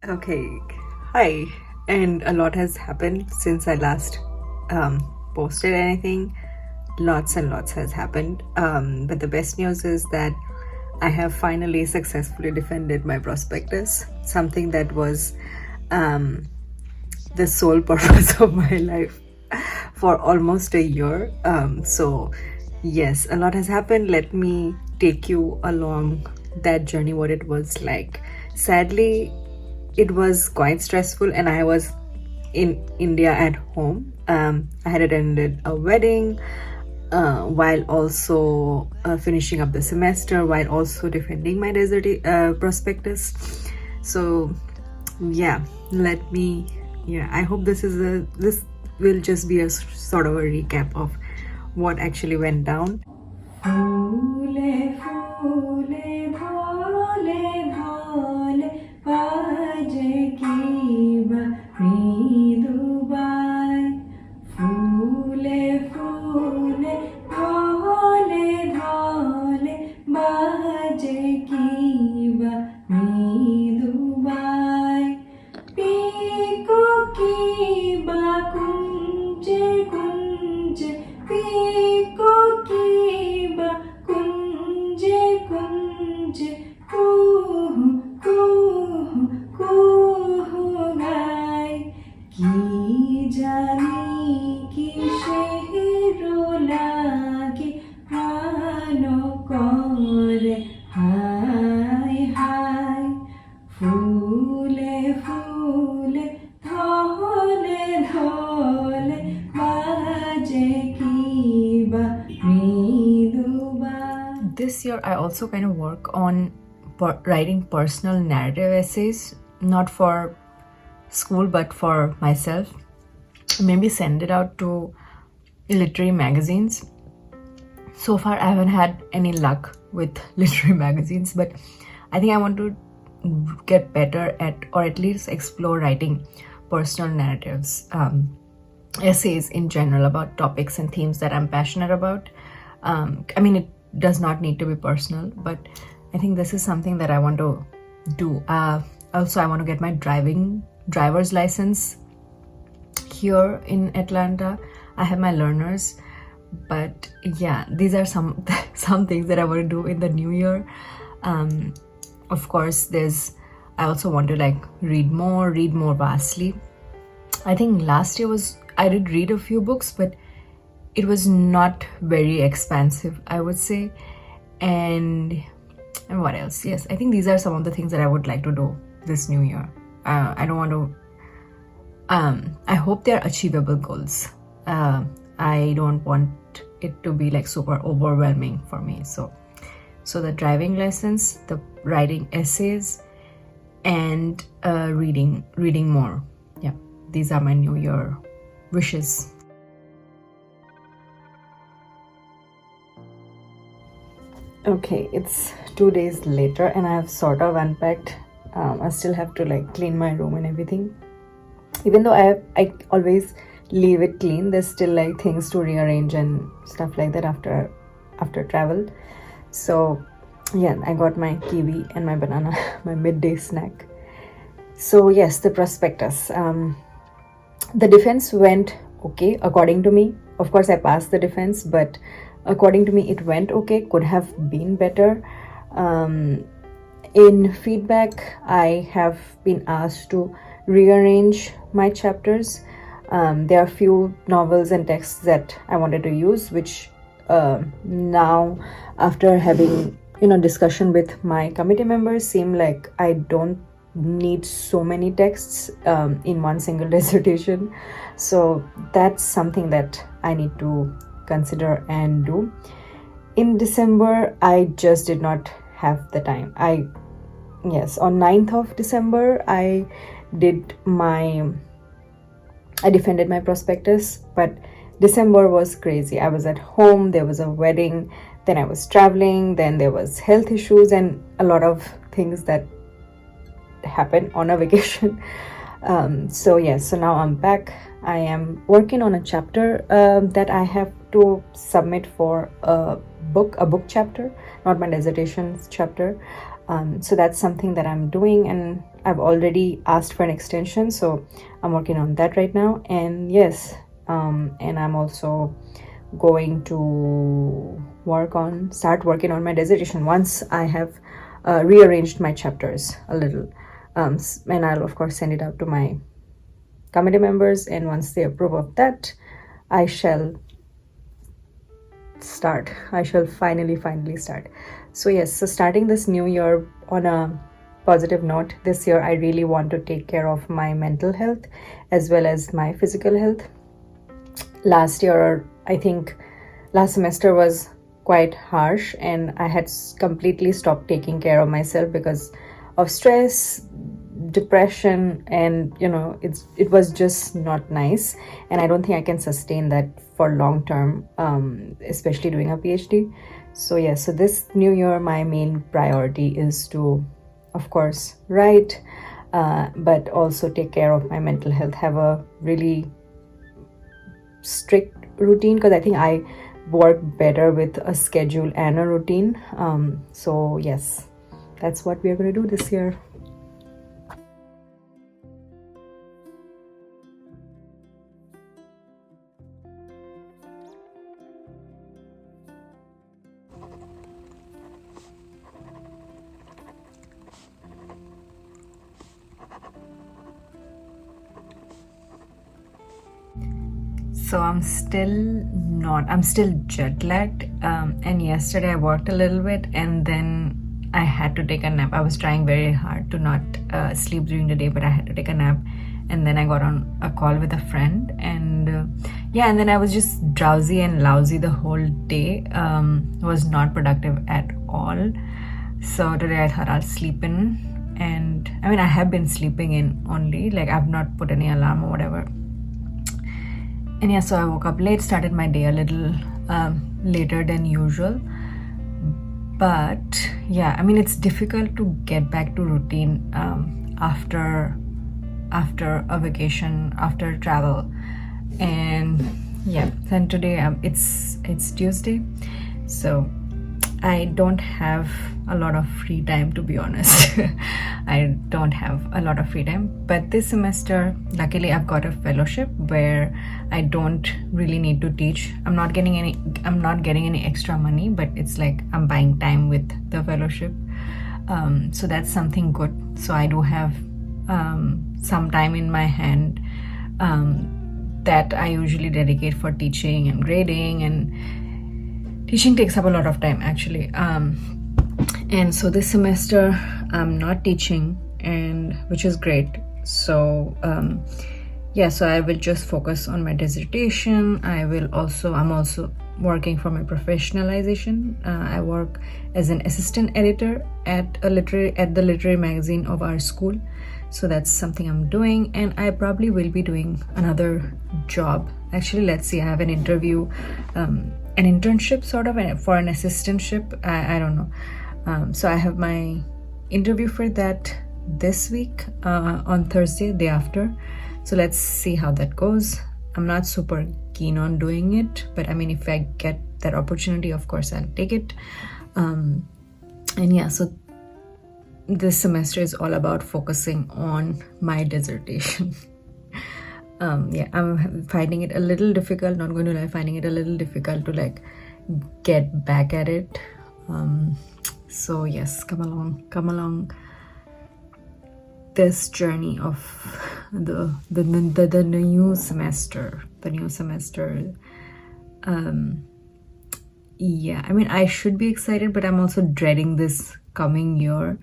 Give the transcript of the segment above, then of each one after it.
Okay, hi. And a lot has happened since I last posted anything. Lots and lots has happened. But the best news is that I have finally successfully defended my prospectus, something that was the sole purpose of my life for almost a year. So, yes, a lot has happened. Let me take you along that journey, what it was like. Sadly, it was quite stressful, and I was in India at home. I had attended a wedding while also finishing up the semester, while also defending my prospectus. So, yeah, I hope this will just be a sort of a recap of what actually went down. फूले फूले धोले धोले बाजे की मृदुबाई फूले फूले धोले धोले बाजे की मृदुबाई pico की कुंजे कुंजे pico की कुंजे कुंजे कुहू कुहू कुहू गाय की जानी की शेरो लागे प्राणो करे हाय हाय फूले फूले धोले धोले बाजे की This year, I also kind of work on writing personal narrative essays, not for school but for myself. Maybe send it out to literary magazines. So far, I haven't had any luck with literary magazines, but I think I want to get better at, or at least explore writing personal narratives, essays in general about topics and themes that I'm passionate about. It does not need to be personal, but I think this is something that I want to do. Also, I want to get my driver's license here in Atlanta. I have my learners, but yeah, these are some things that I want to do in the new year. Of course, I also want to read more vastly. I think last year I did read a few books, but it was not very expansive, I would say. And what else? Yes, I think these are some of the things that I would like to do this new year. I don't want to I hope they're achievable goals. I don't want it to be super overwhelming for me. So the driving license, the writing essays, and reading more. Yeah, these are my new year wishes. Okay, it's 2 days later and I have sort of unpacked. I still have to clean my room and everything. Even though I always leave it clean, there's still things to rearrange and stuff like that after travel. So yeah, I got my kiwi and my banana, my midday snack. So yes, the prospectus. The defense went okay according to me. Of course, I passed the defense, but according to me, it went okay. Could have been better. In feedback, I have been asked to rearrange my chapters. There are a few novels and texts that I wanted to use, which now, after having discussion with my committee members, seem like I don't need so many texts in one single dissertation. So that's something that I need to consider and do. In December, I just did not have the time. On 9th of December, I defended my prospectus, but December was crazy. I was at home, there was a wedding, then I was traveling, then there was health issues and a lot of things that happen on a vacation. So now I'm back. I am working on a chapter that I have to submit for a book chapter, not my dissertation chapter. So that's something that I'm doing, and I've already asked for an extension, so I'm working on that right now. And yes, and I'm also going to start working on my dissertation once I have rearranged my chapters a little. And I'll of course send it out to my committee members, and once they approve of that, I shall finally start. So yes, so starting this new year on a positive note, this year I really want to take care of my mental health as well as my physical health. Last semester was quite harsh, and I had completely stopped taking care of myself because of stress, depression, and it was just not nice, and I don't think I can sustain that for long term, especially doing a PhD. So yeah, so this new year my main priority is to, of course, write, but also take care of my mental health, have a really strict routine, because I think I work better with a schedule and a routine. So yes, that's what we are going to do this year. So I'm still jet lagged. And yesterday I worked a little bit, and then I had to take a nap. I was trying very hard to not sleep during the day, but I had to take a nap. And then I got on a call with a friend, and and then I was just drowsy and lousy the whole day. Was not productive at all. So today I thought I'll sleep in, and I mean I have been sleeping in only, like I've not put any alarm or whatever. And yeah, so I woke up late, started my day a little later than usual. But yeah, I mean, it's difficult to get back to routine after a vacation, after travel. And yeah, then today it's Tuesday, so I don't have a lot of free time, to be honest. I don't have a lot of free time, but this semester luckily I've got a fellowship where I don't really need to teach. I'm not getting any extra money, but it's like I'm buying time with the fellowship. So that's something good. So I do have some time in my hand that I usually dedicate for teaching and grading, and teaching takes up a lot of time actually. And so this semester I'm not teaching, and which is great. So so I will just focus on my dissertation. I'm also working for my professionalization. I work as an assistant editor at the literary magazine of our school. So that's something I'm doing, and I probably will be doing another job. Actually, let's see, I have an interview, an internship sort of, for an assistantship. I don't know. So I have my interview for that this week on Thursday, day after. So let's see how that goes. I'm not super keen on doing it, but I mean, if I get that opportunity, of course I'll take it. And yeah, so this semester is all about focusing on my dissertation. I'm finding it a little difficult, not going to lie, finding it a little difficult to like get back at it. So yes, come along this journey of the new semester. I mean, I should be excited, but I'm also dreading this coming year,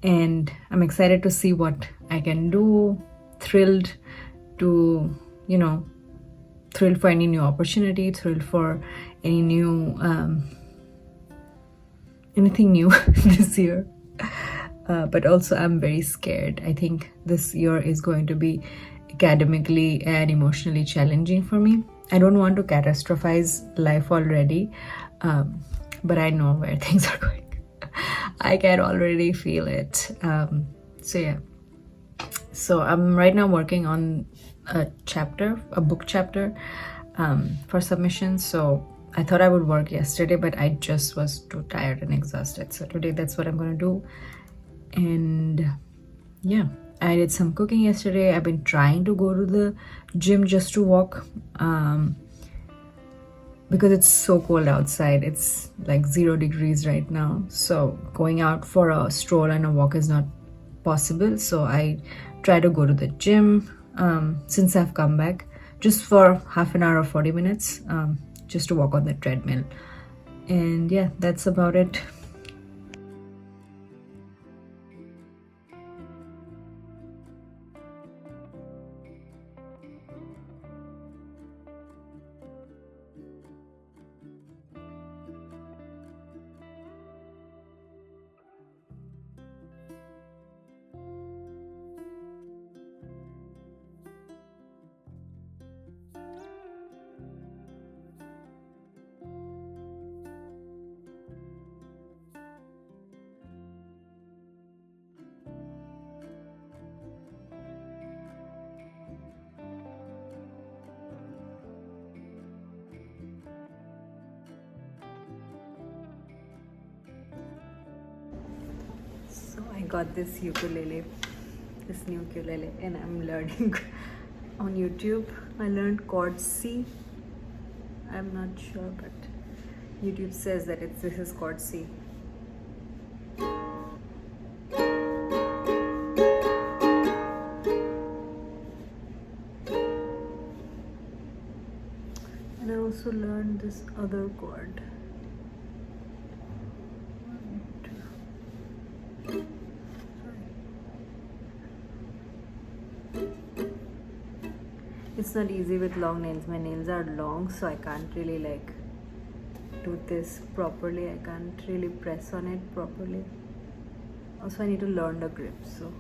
and I'm excited to see what I can do, thrilled for any new opportunity, thrilled for any new anything new this year. But also I'm very scared. I think this year is going to be academically and emotionally challenging for me. I don't want to catastrophize life already, but I know where things are going. I can already feel it. So I'm right now working on a book chapter for submission. So I thought I would work yesterday, but I just was too tired and exhausted. So today that's what I'm going to do. And yeah, I did some cooking yesterday. I've been trying to go to the gym just to walk, because it's so cold outside. It's like 0 degrees right now, so going out for a stroll and a walk is not possible. So I try to go to the gym since I've come back, just for half an hour or 40 minutes, just to walk on the treadmill. And yeah, that's about it. So I got this ukulele, this new ukulele, and I'm learning on YouTube. I learned chord C. I'm not sure, but YouTube says that this is chord C. And I also learned this other chord. It's not easy with long nails. My nails are long, so I can't really like do this properly. I can't really press on it properly. Also, I need to learn the grip. So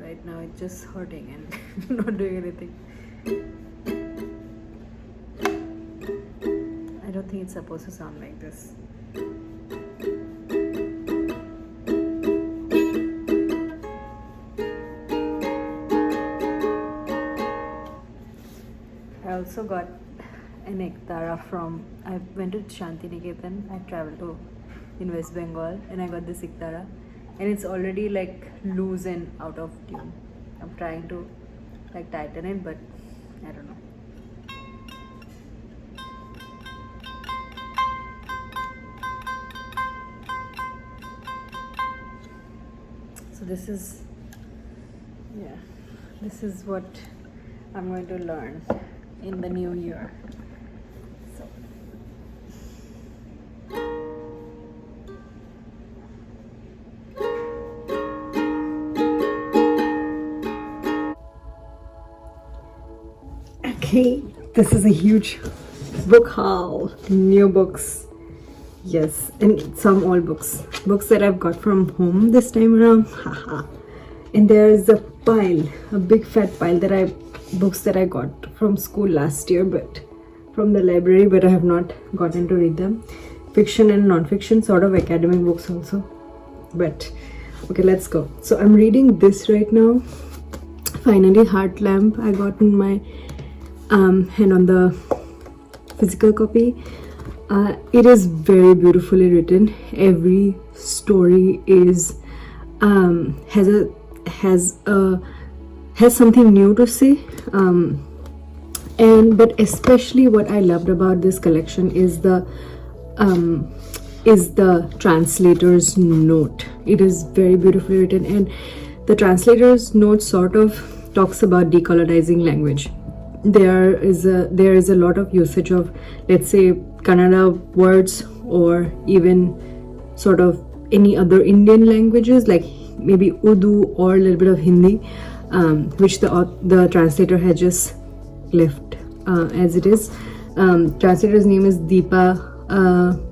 right now it's just hurting and not doing anything. I don't think it's supposed to sound like this. I also got an ektara from, I went to Shantiniketan. I traveled to in West Bengal and I got this ektara, and it's already like loose and out of tune. I'm trying to like tighten it, but I don't know. So this is what I'm going to learn in the new year. So okay, this is a huge book haul. New books, yes, and some old books that I've got from home this time around. Haha. And there's a pile, a big fat pile books that I got from school last year, but from the library, but I have not gotten to read them. Fiction and non-fiction, sort of academic books also. But okay, let's go. So I'm reading this right now. Finally, Heart Lamp. I got in my hand on the physical copy. It is very beautifully written. Every story is has something new to say, but especially what I loved about this collection is the translator's note. It is very beautifully written, and the translator's note sort of talks about decolonizing language. There is a lot of usage of, let's say, Kannada words, or even sort of any other Indian languages, like maybe Urdu or a little bit of Hindi, which the translator had just left as it is. Translator's name is Deepa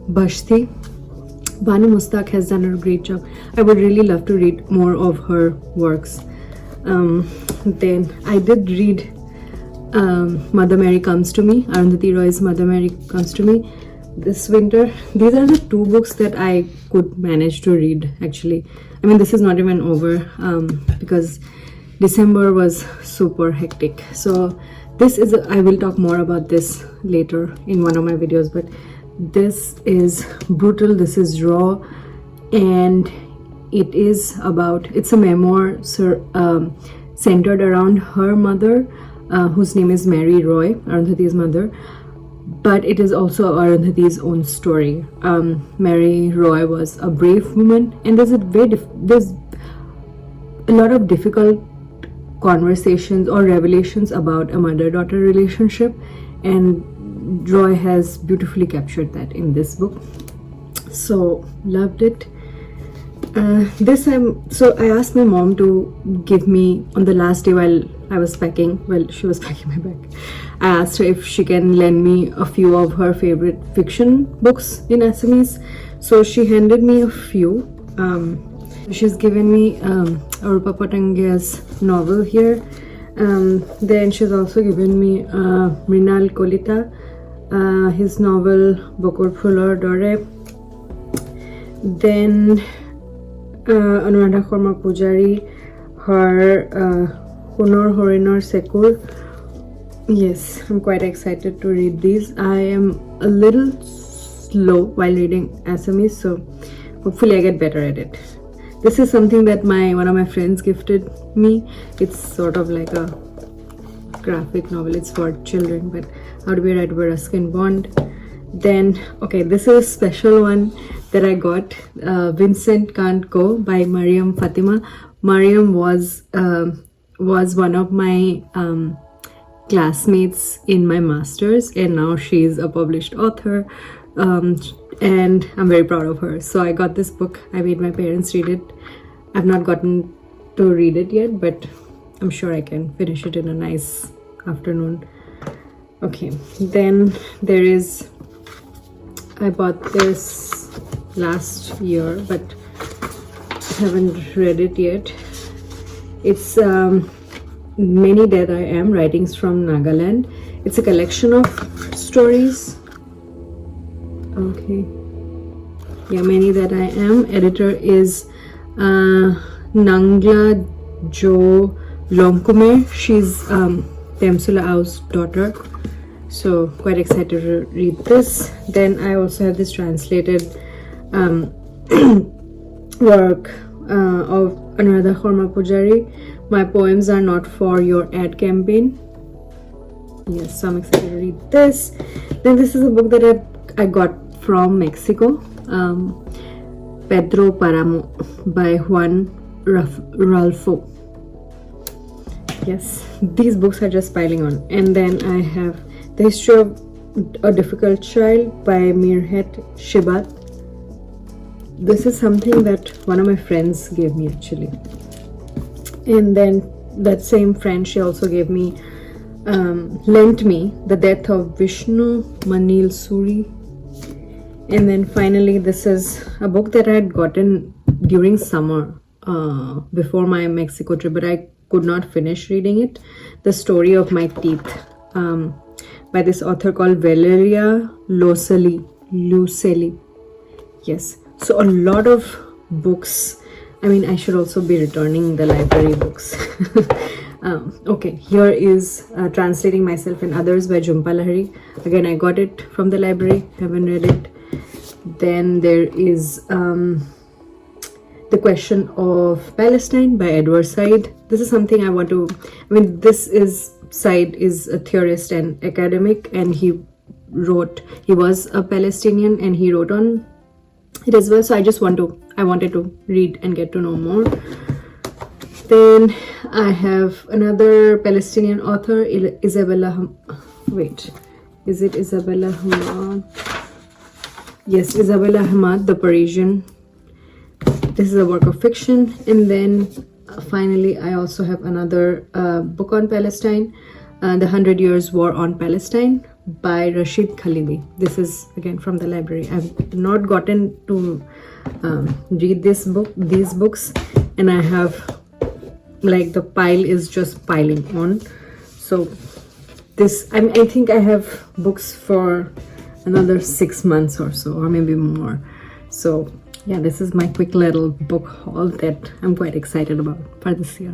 Bashti. Banu Mustaq has done a great job. I would really love to read more of her works. Then I did read Mother Mary Comes to Me, Arundhati Roy's Mother Mary Comes to Me this winter. These are the two books that I could manage to read, actually. I mean, this is not even over because December was super hectic. So this is, I will talk more about this later in one of my videos, but this is brutal, this is raw, and it's a memoir centered around her mother, whose name is Mary Roy, Arundhati's mother. But it is also Arundhati's own story. Mary Roy was a brave woman, and there's a lot of difficult conversations or revelations about a mother-daughter relationship, and Roy has beautifully captured that in this book. So loved it. So I asked my mom to give me, on the last day while I was packing, she was packing my bag, I asked her if she can lend me a few of her favorite fiction books in Assamese. So she handed me a few. She's given me Arupa Patangia's novel here. Then she's also given me Mrinal Kolita, his novel Bokur Phulor Dore. Then Anuradha Sharma Pujari, her Honor Horinor Sekur. Yes, I'm quite excited to read these. I am a little slow while reading Assamese, so hopefully I get better at it. This is something that one of my friends gifted me. It's sort of like a graphic novel. It's for children, but How to Be Right with Ruskin Bond. Then, okay, this is a special one that I got. Vincent Can't Go by Mariam Fatima. Mariam was one of my classmates in my master's, and now she's a published author, and I'm very proud of her. So I got this book. I made my parents read it. I've not gotten to read it yet, but I'm sure I can finish it in a nice afternoon. Okay, then I bought this last year, but haven't read it yet. It's Many That I Am, Writings from Nagaland. It's a collection of stories. Okay. Yeah, Many That I Am. Editor is Nangla Jo Longkumer. She's Temsula Au's daughter. So quite excited to read this. Then I also have this translated work of Anuradha Sharma Pujari. My Poems Are Not For Your Ad Campaign. Yes, so I'm excited to read this. Then this is a book that I got from Mexico. Pedro Paramo by Juan Ralfo. Yes, these books are just piling on. And then I have The History of a Difficult Child by Mirhet Shibat. This is something that one of my friends gave me actually. And then that same friend, she also gave me, lent me The Death of Vishnu Manil Suri. And then finally, this is a book that I had gotten during summer, before my Mexico trip, but I could not finish reading it. The Story of My Teeth, by this author called Valeria Lucelli. Yes, so a lot of books. I mean, I should also be returning the library books. Okay, here is Translating Myself and Others by Jhumpa Lahiri. Again, I got it from the library, haven't read it. Then there is The Question of Palestine by Edward Said. This is something I want to, Said is a theorist and academic, and he was a Palestinian and he wrote on it as well. So I wanted to read and get to know more. Then I have another Palestinian author, Isabella Hamad? Yes, Isabella Hamad, The Parisian. This is a work of fiction. And then finally, I also have another book on Palestine, The 100 Years War on Palestine by Rashid Khalili. This is again from the library. I've not gotten to read these books, and I have, like, the pile is just piling on. So this, I think I have books for another 6 months or so, or maybe more. So yeah, this is my quick little book haul that I'm quite excited about for this year.